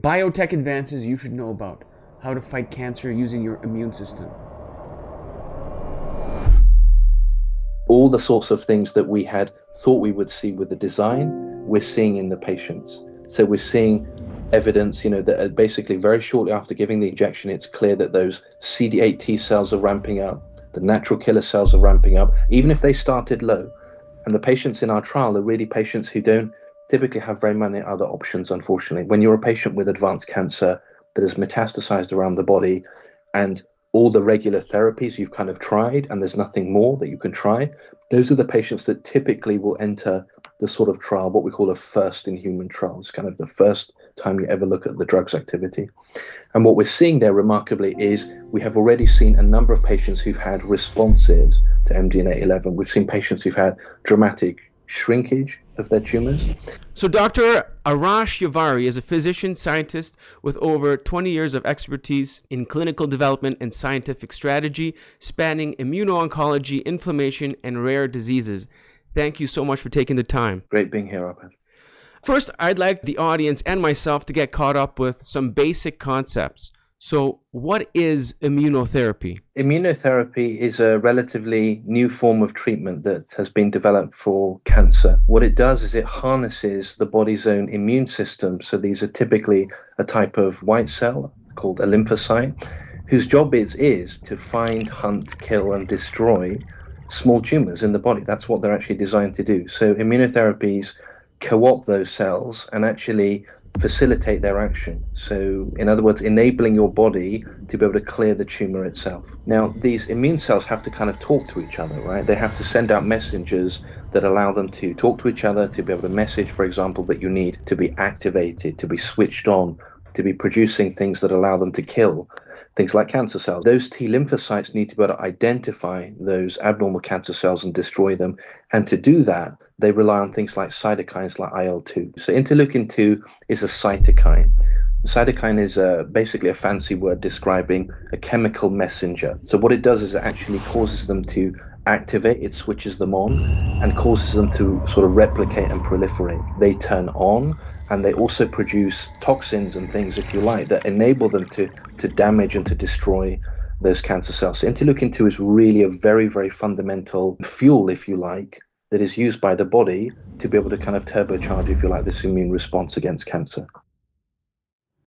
Biotech advances you should know about. How to fight cancer using your immune system. All the sorts of things that we had thought we would see with the design, we're seeing in the patients. So we're seeing evidence, that basically very shortly after giving the injection, it's clear that those CD8 T cells are ramping up, the natural killer cells are ramping up, even if they started low. And the patients in our trial are really patients who don't typically have very many other options, unfortunately. When you're a patient with advanced cancer that has metastasized around the body and all the regular therapies you've kind of tried and there's nothing more that you can try, those are the patients that typically will enter the sort of trial, what we call a first in human trial. It's kind of the first time you ever look at the drug's activity. And what we're seeing there remarkably is we have already seen a number of patients who've had responses to MDNA11. We've seen patients who've had dramatic shrinkage of their tumors. So Dr. Arash Yavari is a physician scientist with over 20 years of expertise in clinical development and scientific strategy, spanning immuno-oncology, inflammation, and rare diseases. Thank you so much for taking the time. Great being here, Arpan. First, I'd like the audience and myself to get caught up with some basic concepts. So what is immunotherapy? Immunotherapy is a relatively new form of treatment that has been developed for cancer. What it does is it harnesses the body's own immune system. So these are typically a type of white cell called a lymphocyte, whose job is to find, hunt, kill, and destroy small tumors in the body. That's what they're actually designed to do. So immunotherapies co-opt those cells and actually facilitate their action. So in other words, enabling your body to be able to clear the tumor itself. Now, these immune cells have to kind of talk to each other, right? They have to send out messengers that allow them to talk to each other, to be able to message, for example, that you need to be activated, to be switched on, to be producing things that allow them to kill things like cancer cells. Those T lymphocytes need to be able to identify those abnormal cancer cells and destroy them. And to do that, they rely on things like cytokines like IL-2. So interleukin-2 is a cytokine. A cytokine is basically a fancy word describing a chemical messenger. So what it does is it actually causes them to activate, it switches them on and causes them to sort of replicate and proliferate. They turn on and they also produce toxins and things, if you like, that enable them to damage and to destroy those cancer cells. So interleukin-2 is really a very, very fundamental fuel, if you like, that is used by the body to be able to kind of turbocharge, if you like, this immune response against cancer.